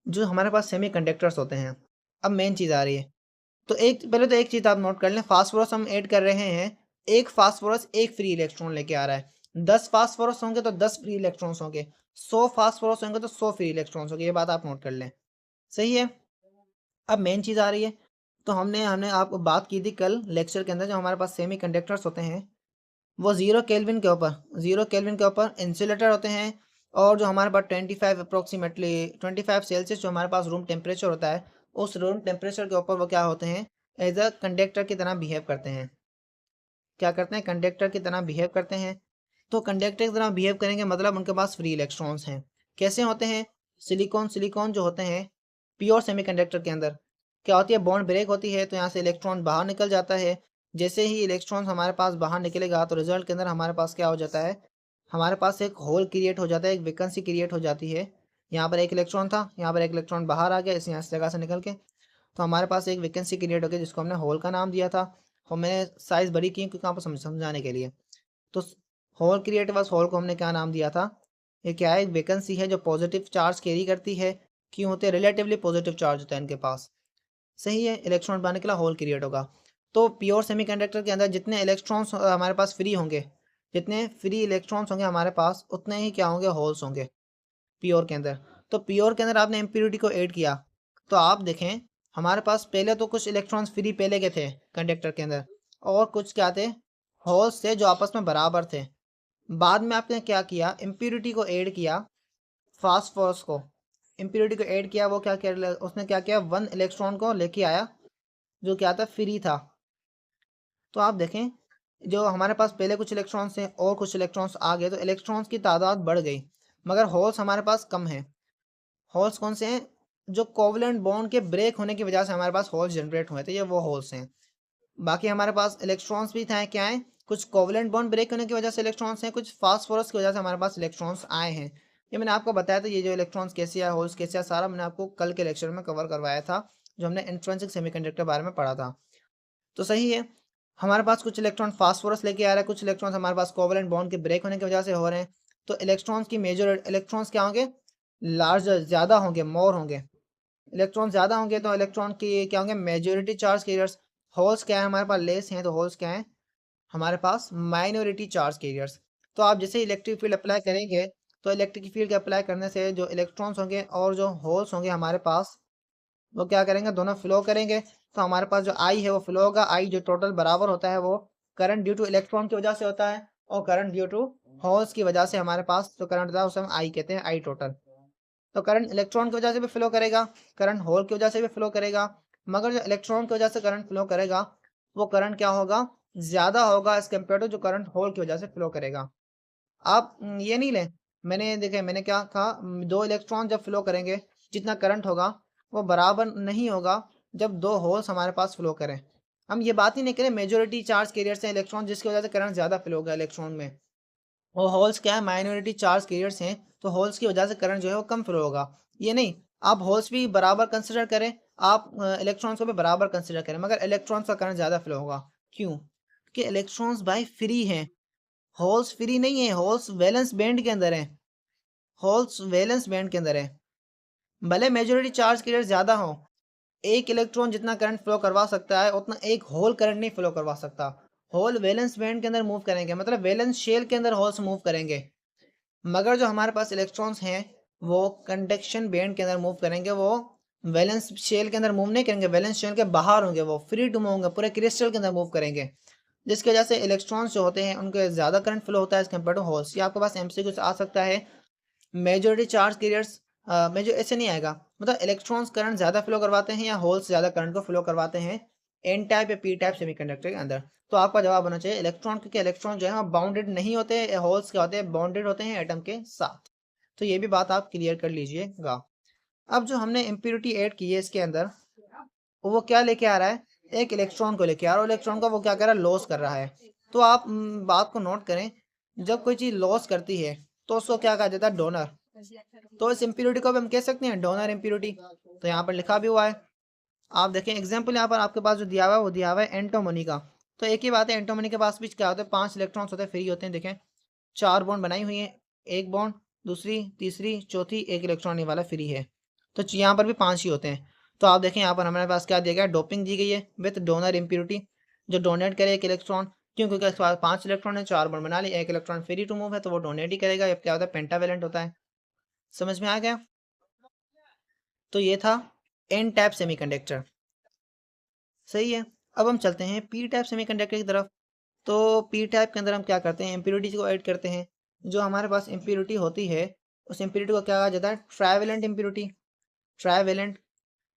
जो हमारे पास सेमी कंडक्टर्स होते हैं, अब मेन चीज़ आ रही है। तो एक पहले तो एक चीज़ आप नोट कर लें, फास्फोरस हम ऐड कर रहे हैं, एक फास्फोरस एक फ्री इलेक्ट्रॉन लेके आ रहा है। 10 फास्फोरस होंगे तो 10 फ्री इलेक्ट्रॉन्स होंगे, 100 फास्फोरस होंगे तो 100 फ्री इलेक्ट्रॉन्स होंगे, ये बात आप नोट कर लें। सही है। अब मेन चीज़ आ रही है। तो हमने हमने आपको बात की थी कल लेक्चर के अंदर, जो हमारे पास सेमी कंडक्टर्स होते हैं वो 0 केल्विन के ऊपर, 0 केल्विन के ऊपर इंसुलेटर होते हैं। और जो हमारे पास 25 अप्रोक्सीमेटली 25 सेल्सियस जो हमारे पास रूम टेम्परेचर होता है, उस रूम टेम्परेचर के ऊपर वो क्या होते हैं, एज अ कंडक्टर की तरह बिहेव करते हैं। क्या करते हैं, कंडक्टर की तरह बिहेव करते हैं। तो कंडक्टर की तरह बिहेव करेंगे मतलब उनके पास फ्री इलेक्ट्रॉन्स हैं। कैसे होते हैं, सिलिकॉन सिलिकॉन जो होते हैं प्योर सेमीकंडक्टर के अंदर क्या होती है, बॉन्ड ब्रेक होती है तो यहाँ से इलेक्ट्रॉन बाहर निकल जाता है। जैसे ही इलेक्ट्रॉन हमारे पास बाहर निकलेगा तो रिजल्ट के अंदर हमारे पास क्या हो जाता है, हमारे पास एक होल क्रिएट हो जाता है, एक वैकेंसी क्रिएट हो जाती है। यहाँ पर एक इलेक्ट्रॉन था, यहाँ पर एक इलेक्ट्रॉन बाहर आ गया इस यहाँ जगह से निकल के, तो हमारे पास एक वैकेंसी क्रिएट हो गई जिसको हमने होल का नाम दिया था। और मैंने साइज़ बड़ी की क्योंकि आपको समझाने के लिए। तो होल क्रिएट बस होल को हमने क्या नाम दिया था, ये क्या है, एक वैकेंसी है जो पॉजिटिव चार्ज कैरी करती है। क्यों होते हैं, रिलेटिवली पॉजिटिव चार्ज होता है इनके पास। सही है, इलेक्ट्रॉन बनाने के लिए होल क्रिएट होगा। तो प्योर सेमीकंडक्टर के अंदर जितने इलेक्ट्रॉन्स हमारे पास फ्री होंगे, जितने फ्री इलेक्ट्रॉन्स होंगे हमारे पास, उतने ही क्या होंगे, होल्स होंगे प्योर के अंदर। तो प्योर के अंदर आपने इम्प्योरिटी को ऐड किया, तो आप देखें हमारे पास पहले तो कुछ इलेक्ट्रॉन्स फ्री पहले के थे कंडक्टर के अंदर, और कुछ क्या थे, होल्स थे जो आपस में बराबर थे। बाद में आपने क्या किया, इम्प्योरिटी को ऐड किया, फास्फोरस को इम्प्योरिटी को ऐड किया, वो क्या किया उसने, क्या किया, 1 इलेक्ट्रॉन को लेके आया जो क्या था, फ्री था। तो आप देखें जो हमारे पास पहले कुछ इलेक्ट्रॉन्स हैं और कुछ इलेक्ट्रॉन्स आ गए, तो इलेक्ट्रॉन्स की तादाद बढ़ गई, मगर होल्स हमारे पास कम है। होल्स कौन से हैं, जो कोवलेंट बॉन्ड के ब्रेक होने की वजह से हमारे पास होल्स जनरेट हुए थे, ये वो होल्स हैं। बाकी हमारे पास इलेक्ट्रॉन्स भी थे, क्या है, कुछ कोवलेंट बॉन्ड ब्रेक होने की वजह से इलेक्ट्रॉन्स हैं, कुछ फास्फोरस की वजह से हमारे पास इलेक्ट्रॉन्स आए हैं। ये मैंने आपको बताया था, ये जो इलेक्ट्रॉन्स कैसे आए, होल्स कैसे आए, सारा मैंने आपको कल के लेक्चर में कवर करवाया था, जो हमने इंट्रिंसिक सेमीकंडक्टर बारे में पढ़ा था। तो सही है, हमारे पास कुछ इलेक्ट्रॉन फास्फोरस लेके आ रहा है, कुछ इलेक्ट्रॉन्स हमारे पास कोवलेंट बॉन्ड के ब्रेक होने की वजह से हो रहे हैं। तो इलेक्ट्रॉन्स की मेजर इलेक्ट्रॉन्स क्या होंगे, लार्जर, ज़्यादा होंगे, मोर होंगे। इलेक्ट्रॉन ज़्यादा होंगे तो इलेक्ट्रॉन की क्या होंगे, मेजोरिटी चार्ज कैरियर्स। होल्स क्या है हमारे पास, लेस हैं, तो होल्स क्या है हमारे पास, माइनॉरिटी चार्ज कैरियर्स। तो आप जैसे इलेक्ट्रिक फील्ड अप्लाई करेंगे, तो इलेक्ट्रिक फील्ड के अप्लाई करने से जो इलेक्ट्रॉन्स होंगे और जो होल्स होंगे हमारे पास, वो क्या करेंगे, दोनों फ्लो करेंगे। तो हमारे पास जो आई है वो फ्लो होगा, आई जो टोटल बराबर होता है वो करंट ड्यू टू इलेक्ट्रॉन की वजह से होता है, और करंट ड्यू टू होल्स की वजह से हमारे पास जो करंट होता है उसे हम आई कहते हैं, आई टोटल। तो करंट इलेक्ट्रॉन की वजह से भी फ्लो करेगा, करंट होल की वजह से भी फ्लो करेगा, मगर जो इलेक्ट्रॉन की वजह से करंट फ्लो करेगा वो करंट क्या होगा, ज़्यादा होगा एज कम्पेयर टू जो करंट होल की वजह से फ्लो करेगा। आप ये नहीं लें, मैंने देखे, मैंने क्या कहा, दो इलेक्ट्रॉन जब फ्लो करेंगे, जितना करंट होगा वो बराबर नहीं होगा जब दो होल्स हमारे पास फ्लो करें। हम ये बात ही नहीं करें मेजोरिटी चार्ज कैरियर से इलेक्ट्रॉन, जिसकी वजह से करंट ज़्यादा फ्लो होगा इलेक्ट्रॉन में, वो होल्स क्या है, माइनॉरिटी चार्ज कैरियर्स हैं, तो होल्स की वजह से करंट जो है वो कम फ्लो होगा। ये नहीं, आप होल्स भी बराबर कंसिडर करें, आप इलेक्ट्रॉन्स को भी बराबर कंसिडर करें, मगर इलेक्ट्रॉन्स का करंट ज़्यादा फ्लो होगा। क्यों? कि इलेक्ट्रॉन्स भाई फ्री हैं, होल्स फ्री नहीं है, होल्स वैलेंस बैंड के अंदर है, होल्स वैलेंस बैंड के अंदर है। भले मेजोरिटी चार्ज कैरियर ज़्यादा हो, एक इलेक्ट्रॉन जितना करंट फ्लो करवा सकता है उतना एक होल करंट नहीं फ्लो करवा सकता। होल वैलेंस बैंड के अंदर मूव करेंगे, मतलब वैलेंस शेल के अंदर होल्स मूव करेंगे, मगर जो हमारे पास इलेक्ट्रॉन्स हैं वो कंडक्शन बैंड के अंदर मूव करेंगे, वो वैलेंस शेल के अंदर मूव नहीं करेंगे, वैलेंस शेल के बाहर होंगे, वो फ्री टू मूव होंगे, पूरे क्रिस्टल के अंदर मूव करेंगे, जिसकी वजह से इलेक्ट्रॉन्स जो होते हैं उनके ज़्यादा करंट फ्लो होता है एज कम्पेयर टू होल्स। ये आपके पास एमसीक्यू आ सकता है, मेजॉरिटी चार्ज कैरियर्स में जो ऐसे नहीं आएगा, मतलब इलेक्ट्रॉन्स करंट ज़्यादा फ्लो करवाते हैं या होल्स ज़्यादा करंट को फ्लो करवाते हैं एन टाइप या पी टाइप सेमीकंडक्टर के अंदर। तो आपका जवाब होना चाहिए इलेक्ट्रॉन, क्योंकि इलेक्ट्रॉन जो है बाउंडेड नहीं होते, होल्स क्या होते हैं, बाउंडेड होते हैं एटम के साथ। तो ये भी बात आप क्लियर कर लीजिएगा। अब जो हमने इम्प्योरिटी ऐड की है इसके अंदर, वो क्या लेके आ रहा है, एक इलेक्ट्रॉन को लेके आ रहा है, और इलेक्ट्रॉन का वो क्या कर रहा है, लॉस कर रहा है। तो आप बात को नोट करें, जब कोई चीज़ लॉस करती है तो उसको क्या कहा जाता है, डोनर। तो इस इम्प्योरिटी को भी हम कह सकते हैं डोनर इम्प्योरिटी। तो यहाँ पर लिखा भी हुआ है, आप देखें एग्जाम्पल यहाँ पर आपके पास जो दिया हुआ है वो दिया हुआ है एंटोमनी का। तो एक ही बात है, एंटोमनी के पास भी क्या होता है, 5 इलेक्ट्रॉन्स होते हैं, फ्री होते हैं। देखें 4 बॉन्ड बनाई हुई है, एक बॉन्ड, दूसरी, तीसरी, चौथी, एक इलेक्ट्रॉन ये वाला फ्री है। तो यहाँ पर भी 5 ही होते हैं। तो आप देखें यहाँ पर हमारे पास क्या दिया गया, डोपिंग दी गई है विथ डोनर इम्प्योरिटी, जो डोनेट करे एक इलेक्ट्रॉन, क्यों, क्योंकि इसके पास 5 इलेक्ट्रॉन है, 4 बॉन्ड बना लिए, एक इलेक्ट्रॉन फ्री टू मूव है, तो वो डोनेट ही करेगा। ये क्या होता है, पेंटावेलेंट होता है। समझ में आ गया? तो ये था एन टाइप सेमीकंडक्टर। सही है। अब हम चलते हैं पी टाइप सेमीकंडक्टर की तरफ। तो पी टाइप के अंदर हम क्या करते हैं, इम्प्योरिटी को ऐड करते हैं। जो हमारे पास इम्प्योरिटी होती है उस इम्प्योरिटी को क्या कहा जाता है, ट्राइवेलेंट इम्प्योरिटी। ट्राइवेलेंट।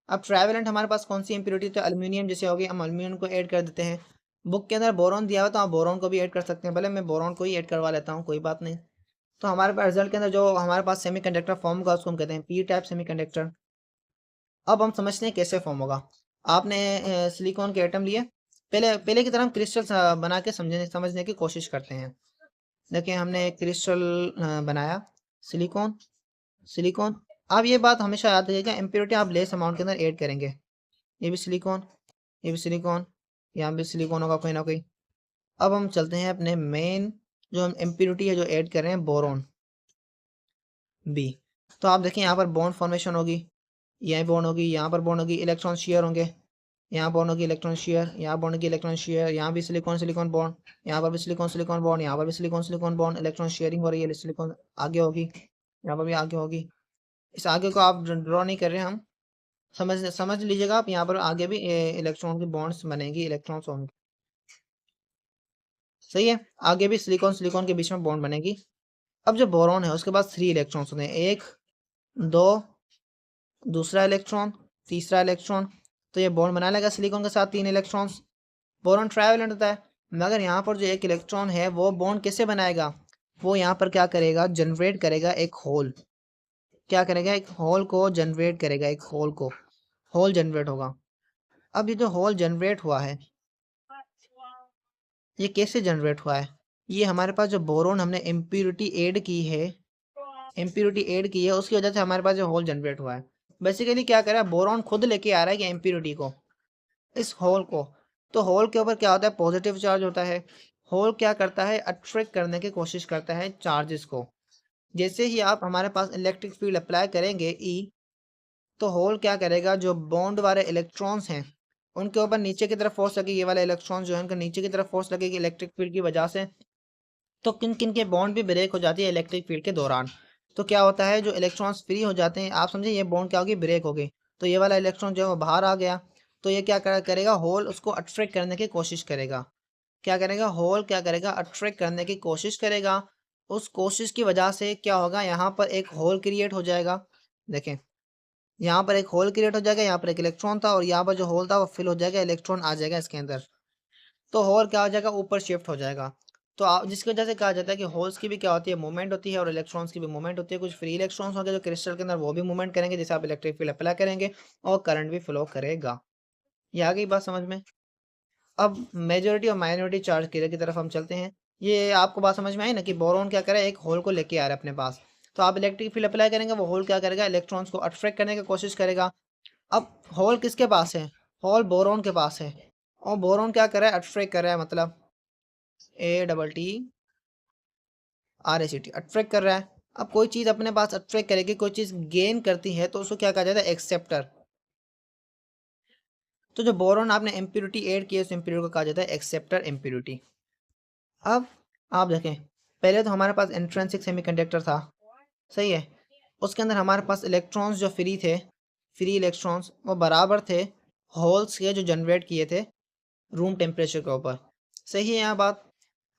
अब ट्राइवेलेंट हमारे पास कौन सी इम्प्योरिटी, तो अल्यूमिनियम जैसे होगी, हम अल्यूमिनियम को ऐड कर देते हैं। बुक के अंदर बोरॉन दिया हुआ तो आप बोरॉन को भी ऐड कर सकते हैं, भले मैं बोरॉन को ही ऐड करवा लेता हूँ, कोई बात नहीं। तो हमारे पास रिजल्ट के अंदर जो हमारे पास सेमीकंडक्टर फॉर्म होगा उसको हम कहते हैं पी टाइप सेमीकंडक्टर। अब हम समझते हैं कैसे फॉर्म होगा। आपने सिलिकॉन के एटम लिए, पहले पहले की तरह हम क्रिस्टल बना के समझने की कोशिश करते हैं। देखिए हमने एक क्रिस्टल बनाया, सिलिकॉन। सिलिकॉन, आप ये बात हमेशा याद रखिएगा, इम्प्योरिटी आप लेस अमाउंट के अंदर ऐड करेंगे। ये भी सिलिकॉन, ये भी सिलिकॉन, यहाँ भी सिलिकॉन होगा कोई ना कोई। अब हम चलते हैं अपने मेन, जो हम इम्प्योरिटी है जो ऐड कर रहे हैं, बोरॉन बी। तो आप देखें यहाँ पर बॉन्ड फॉर्मेशन होगी, यहाँ बॉन्ड होगी, यहाँ पर बॉन्ड होगी, इलेक्ट्रॉन शेयर होंगे, यहाँ बॉन्ड होगी इलेक्ट्रॉन शेयर, यहाँ बॉन्ड होगी इलेक्ट्रॉन शेयर, यहाँ भी सिलिकॉन सिलिकॉन बॉन्ड, यहाँ पर भी सिलिकॉन सिलिकॉन बॉन्ड, यहाँ पर भी silicon silicon bond, electron sharing हो रही है, सिलिकॉन आगे होगी, यहाँ पर भी आगे होगी। इस आगे को आप ड्रॉ नहीं कर रहे हैं हम, समझ समझ लीजिएगा आप, यहाँ पर आगे भी इलेक्ट्रॉन की बॉन्ड्स बनेंगी, इलेक्ट्रॉन्स होंगे। सही है, आगे भी सिलिकॉन सिलिकॉन के बीच में बॉन्ड बनेगी। अब जो बोरॉन है उसके पास 3 इलेक्ट्रॉन्स होते हैं, 1 2, दूसरा इलेक्ट्रॉन, तीसरा इलेक्ट्रॉन। तो ये बॉन्ड बना लेगा सिलिकॉन के साथ 3 इलेक्ट्रॉन्स। बोरॉन ट्राइवेलेंट होता है, मगर यहाँ पर जो एक इलेक्ट्रॉन है वो बॉन्ड कैसे बनाएगा, वो यहाँ पर क्या करेगा, जनरेट करेगा एक होल। क्या करेगा, एक होल को जनरेट करेगा, एक होल को, होल जनरेट होगा। अब ये जो होल जनरेट हुआ है, ये कैसे जनरेट हुआ है, ये हमारे पास जो बोरोन हमने इम्प्योरिटी ऐड की है, इम्प्योरिटी ऐड की है, उसकी वजह से हमारे पास जो होल जनरेट हुआ है। बेसिकली क्या कर रहा है, बोरॉन खुद लेके आ रहा है कि इम्प्योरिटी को, इस होल को। तो होल के ऊपर क्या होता है, पॉजिटिव चार्ज होता है। होल क्या करता है, अट्रैक्ट करने की कोशिश करता है चार्जेस को। जैसे ही आप हमारे पास इलेक्ट्रिक फील्ड अप्लाई करेंगे ई, तो होल क्या करेगा, जो बॉन्ड वाले इलेक्ट्रॉन्स हैं उनके ऊपर नीचे की तरफ फोर्स लगेगी, ये वाले इलेक्ट्रॉन जो है उनके नीचे की तरफ फोर्स लगेगी इलेक्ट्रिक फील्ड की वजह से। तो किन किन के बॉन्ड भी ब्रेक हो जाती है इलेक्ट्रिक फील्ड के दौरान। तो क्या होता है, जो इलेक्ट्रॉन्स फ्री हो जाते हैं, आप समझे, ये बॉन्ड क्या होगी, ब्रेक हो गई। तो ये वाला इलेक्ट्रॉन जो है वो बाहर आ गया। तो ये क्या करेगा, होल उसको अट्रैक्ट करने की कोशिश करेगा। क्या करेगा, होल क्या करेगा, अट्रैक्ट करने की कोशिश करेगा। उस कोशिश की वजह से क्या होगा, यहाँ पर एक होल क्रिएट हो जाएगा। देखें, यहाँ पर एक होल क्रिएट हो जाएगा, यहाँ पर एक इलेक्ट्रॉन था और यहाँ पर जो होल था वो फिल हो जाएगा, इलेक्ट्रॉन आ जाएगा इसके अंदर। तो होल क्या हो जाएगा, ऊपर शिफ्ट हो जाएगा। तो आप, जिसकी वजह से कहा जाता है कि होल्स की भी क्या होती है, मूवमेंट होती है, और इलेक्ट्रॉन्स की भी मूवमेंट होती है। कुछ फ्री इलेक्ट्रॉन्स होंगे जो क्रिस्टल के अंदर, वो भी मूवमेंट करेंगे, जैसे आप इलेक्ट्रिक फील्ड अप्लाई करेंगे और करंट भी फ्लो करेगा। ये आ गई बात समझ में। अब मेजोरिटी और माइनॉरिटी चार्ज की तरफ हम चलते हैं। ये आपको बात समझ में आई ना, कि बोरॉन क्या करे, एक होल को लेके आ रहा है अपने पास। तो आप इलेक्ट्रिक फील्ड अप्लाई करेंगे, वो होल क्या करेगा, इलेक्ट्रॉन्स को अट्रैक्ट करने की कोशिश करेगा। अब होल किसके पास है, होल बोरॉन के पास है, और बोरॉन क्या कर रहा है, अट्रैक्ट कर रहा है, मतलब ATTRACT अट्रैक्ट कर रहा है। अब कोई चीज़ अपने पास अट्रैक्ट करेगी, कोई चीज़ गेन करती है, तो उसको क्या कहा जाता है, एक्सेप्टर। तो जो बोरॉन आपने इम्प्योरिटी ऐड की है, उस इम्प्योरिटी को कहा जाता है एक्सेप्टर इम्प्योरिटी। अब आप देखें, पहले तो हमारे पास इंट्रिंसिक सेमीकंडक्टर था, सही है। उसके अंदर हमारे पास इलेक्ट्रॉन्स जो फ्री थे, फ्री इलेक्ट्रॉन्स वो बराबर थे होल्स के जो जनरेट किए थे रूम टेम्परेचर के ऊपर। सही है यहाँ बात।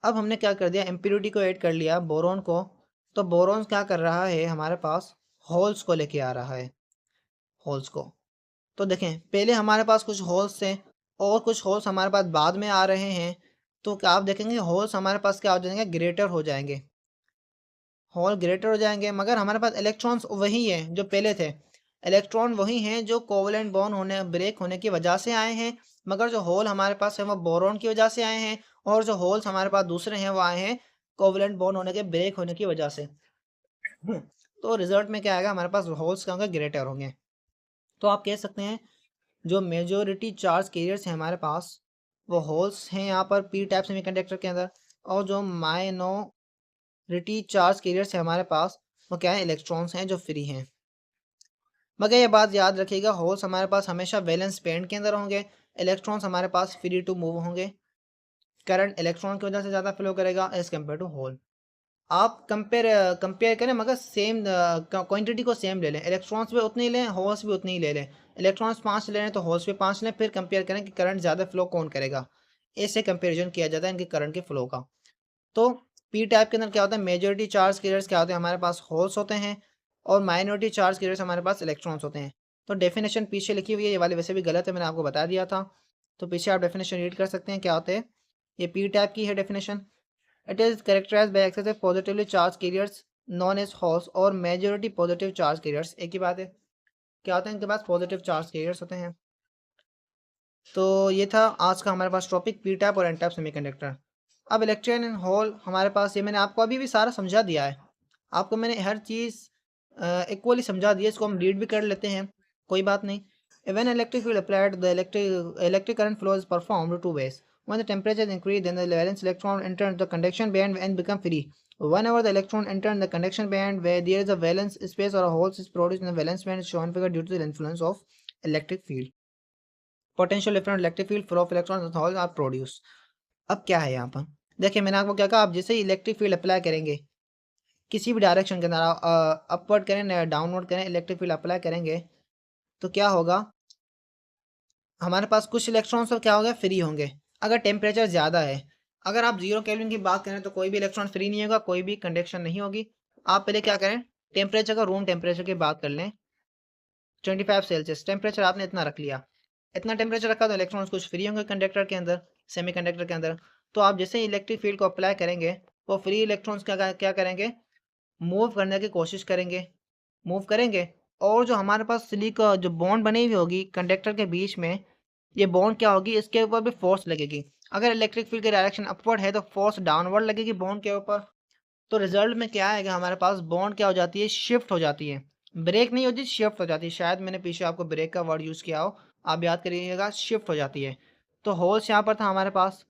अब हमने क्या कर दिया, इम्प्योरिटी को ऐड कर लिया, बोरॉन को। तो बोरॉन क्या कर रहा है, हमारे पास होल्स को लेके आ रहा है, होल्स को। तो देखें, पहले हमारे पास कुछ होल्स थे और कुछ होल्स हमारे पास बाद में आ रहे हैं। तो क्या आप देखेंगे, होल्स हमारे पास क्या हो जाएंगे, ग्रेटर हो जाएंगे, होल ग्रेटर हो जाएंगे। मगर हमारे पास इलेक्ट्रॉन्स वही हैं जो पहले थे, इलेक्ट्रॉन वही हैं जो कोवलेंट बॉन्ड होने, ब्रेक होने की वजह से आए हैं। मगर जो होल हमारे पास है वो बोरॉन की वजह से आए हैं, और जो होल्स हमारे पास दूसरे हैं वो आए हैं कोवलेंट बॉन्ड होने के, ब्रेक होने की वजह से। तो रिजल्ट में क्या आएगा, हमारे पास होल्स क्या होंगे, ग्रेटर होंगे। तो आप कह सकते हैं जो मेजोरिटी चार्ज कैरियर्स हैं हमारे पास, वो होल्स हैं यहाँ पर पी टाइप सेमीकंडक्टर के अंदर। और जो माइनॉरिटी चार्ज कैरियर्स हैं हमारे पास, वो क्या है, इलेक्ट्रॉन्स हैं जो फ्री हैं। मगर ये बात याद रखिएगा, होल्स हमारे पास हमेशा वैलेंस बैंड के अंदर होंगे, इलेक्ट्रॉन्स हमारे पास फ्री टू मूव होंगे। करंट इलेक्ट्रॉन की वजह से ज़्यादा फ्लो करेगा एज कम्पेयर टू होल। आप कंपेयर कंपेयर करें, मगर सेम क्वांटिटी को सेम ले लें, इलेक्ट्रॉन्स भी उतने ही लें, होल्स भी उतने ही ले लें। इलेक्ट्रॉन्स 5 ले लें तो होल्स भी 5 लें, फिर कंपेयर करें कि करंट ज़्यादा फ्लो कौन करेगा। ऐसे कंपेरिजन किया जाता है इनके करंट के फ्लो का। तो पी टाइप के अंदर क्या होता है, मेजॉरिटी चार्ज कैरियर्स क्या होते हैं, हमारे पास होल्स होते हैं, और माइनॉरिटी चार्ज कैरियर्स हमारे पास इलेक्ट्रॉन्स होते हैं। तो डेफिनेशन पीछे लिखी हुई है, ये वाली वैसे भी गलत है, मैंने आपको बता दिया था। तो पीछे आप डेफिनेशन रीड कर सकते हैं क्या होते हैं। ये पी टाइप की है definition. It is characterized by excessive positively charged carriers known as holes और majority positive charge carriers। एक ही बात है, क्या होते हैं इनके पास, पॉजिटिव चार्ज कैरियर्स होते हैं। तो ये था आज का हमारे पास टॉपिक, पी टाइप और एन टाइप सेमीकंडक्टर। अब इलेक्ट्रॉन एंड होल हमारे पास, ये मैंने आपको अभी भी सारा समझा दिया है, आपको मैंने हर चीज़ इक्वली समझा दी है। इसको हम रीड भी कर लेते हैं, कोई बात नहीं। When electric field applied, the electric current flow is performed two ways. When the temperature is increased, then the valence electron enters the conduction band and become free. Whenever the electron enters the conduction band where there is a valence space or a hole is produced in the valence band is shown figure due to the influence of electric field. Potential different electric field flow of electrons and holes are produced. अब क्या है यहाँ पर, देखिए मैंने आपको क्या कहा, आप जैसे ही इलेक्ट्रिक फील्ड अप्लाई करेंगे किसी भी डायरेक्शन के अंदर, अपवर्ड करें डाउनवर्ड करें, इलेक्ट्रिक फील्ड अप्लाई करेंगे, तो क्या होगा, हमारे पास कुछ इलेक्ट्रॉन्स तो क्या होगा, फ्री होंगे अगर टेम्परेचर ज़्यादा है। अगर आप 0 केल्विन की बात करें तो कोई भी इलेक्ट्रॉन फ्री नहीं होगा, कोई भी कंडक्शन नहीं होगी। आप पहले क्या करें, टेम्परेचर का, रूम टेम्परेचर की बात कर लें, 25 सेल्सियस टेम्परेचर आपने इतना रख लिया। इतना टेम्परेचर रखा तो इलेक्ट्रॉन्स कुछ फ्री होंगे कंडक्टर के अंदर, सेमीकंडक्टर के अंदर। तो आप जैसे ही इलेक्ट्रिक फील्ड को अप्लाई करेंगे, वो फ्री इलेक्ट्रॉन्स क्या करेंगे, मूव करने की कोशिश करेंगे, मूव करेंगे। और जो हमारे पास सिलिकॉन जो बॉन्ड बनी हुई होगी कंडक्टर के बीच में, ये बॉन्ड क्या होगी, इसके ऊपर भी फोर्स लगेगी। अगर इलेक्ट्रिक फील्ड की डायरेक्शन अपवर्ड है तो फोर्स डाउनवर्ड लगेगी बॉन्ड के ऊपर। तो रिजल्ट में क्या है कि हमारे पास बॉन्ड क्या हो जाती है, शिफ्ट हो जाती है। ब्रेक नहीं होती, शिफ्ट हो जाती है। शायद मैंने पीछे आपको ब्रेक का वर्ड यूज़ किया हो, आप याद करिएगा, शिफ्ट हो जाती है। तो होल्स यहाँ पर था हमारे पास,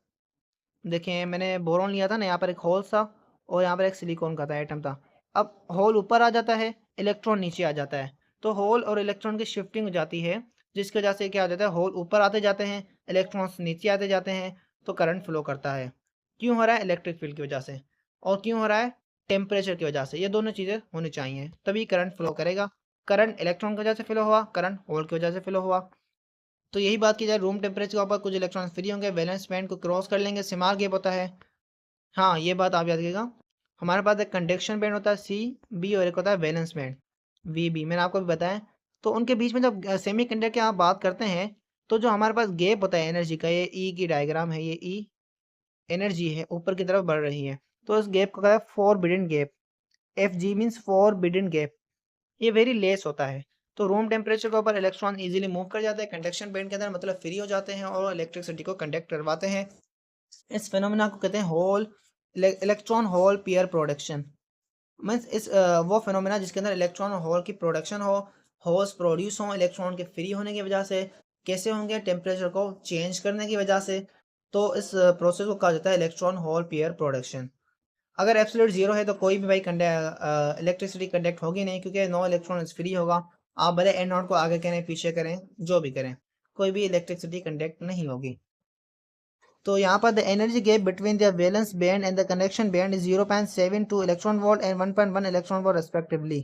देखें मैंने बोरोन लिया था ना, यहाँ पर एक होल था और यहाँ पर एक सिलिकॉन का था, एटम था। अब होल ऊपर आ जाता है, इलेक्ट्रॉन नीचे आ जाता है, तो होल और इलेक्ट्रॉन की शिफ्टिंग हो जाती है, जिसकी वजह से क्या हो जाता है, होल ऊपर आते जाते हैं, इलेक्ट्रॉन्स नीचे आते जाते हैं, तो करंट फ्लो करता है। क्यों हो रहा है? इलेक्ट्रिक फील्ड की वजह से। और क्यों हो रहा है? टेम्परेचर की वजह से। ये दोनों चीज़ें होनी चाहिए तभी करंट फ्लो करेगा। करंट इलेक्ट्रॉन की वजह से फ्लो हुआ, करंट होल की वजह से फ्लो हुआ। तो यही बात की जाए, रूम टेम्परेचर के ऊपर कुछ इलेक्ट्रॉन फ्री होंगे, वैलेंस बैंड को क्रॉस कर लेंगे, सिमार गैप होता है। हाँ, ये बात आप याद रखिएगा। हमारे पास एक कंडक्शन बैंड होता है सी बी और एक होता है वैलेंस बैंड वी बी, मैंने आपको भी बताया। तो उनके बीच में जब सेमी कंडक्टर की आप बात करते हैं, तो जो हमारे पास गैप होता है एनर्जी का, ये ई की डायग्राम है, ये ई एनर्जी है, ऊपर की तरफ बढ़ रही है, तो इस गैप को कहता है forbidden gap. F G means forbidden gap. ये वेरी लेस होता है। तो रूम टेम्परेचर के ऊपर इलेक्ट्रॉन इजीली मूव कर जाते हैं कंडक्शन बैंड के अंदर, मतलब फ्री हो जाते हैं और इलेक्ट्रिसिटी को कंडक्ट करवाते हैं। इस फेनोमेना को कहते हैं hole electron hole pair production. Means वो फेनोमेना जिसके अंदर इलेक्ट्रॉन और होल की प्रोडक्शन हो, होल्स प्रोड्यूस हो इलेक्ट्रॉन के फ्री होने की वजह से। कैसे होंगे? टेम्परेचर को चेंज करने की वजह से। तो इस प्रोसेस को कहा जाता है इलेक्ट्रॉन होल पेयर प्रोडक्शन। अगर एब्सोल्यूट जीरो है तो कोई भी भाई इलेक्ट्रिसिटी कंडक्ट होगी नहीं, क्योंकि नो इलेक्ट्रॉन फ्री होगा। आप भले एन नॉट को आगे करें पीछे करें जो भी करें, कोई भी इलेक्ट्रिसिटी कंडक्ट नहीं होगी। तो यहाँ पर the energy gap between the valence band and the conduction band is 0.72 electron volt and 1.1 electron volt respectively.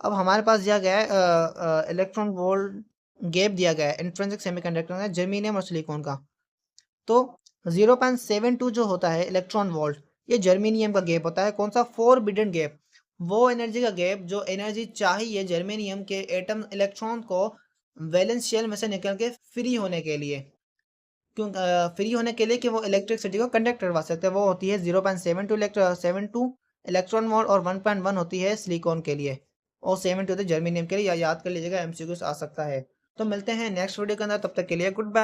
अब हमारे पास दिया गया है इलेक्ट्रॉन वोल्ट गैप दिया गया है इंट्रिंसिक सेमीकंडक्टर में जर्मेनियम और सिलिकॉन का। तो 0.72 जो होता है इलेक्ट्रॉन वोल्ट, ये जर्मेनियम का गैप होता है। कौन सा? Forbidden gap. वो एनर्जी का गैप जो एनर्जी चाहिए जर्मेनियम के एटम इलेक्ट्रॉन को वैलेंस शेल में से निकल के फ्री होने के लिए, क्यों फ्री होने के लिए कि वो इलेक्ट्रिसिटी को कंडक्ट करवा सकते हैं, वो होती है 0.72 इलेक्ट्रॉन वोल्ट और 1.1 होती है सिलिकॉन के लिए, और 70 होती है जर्मेनियम के लिए। या याद कर लीजिएगा, एमसीक्यूज आ सकता है। तो मिलते हैं नेक्स्ट वीडियो के अंदर, तब तक के लिए गुड बाय।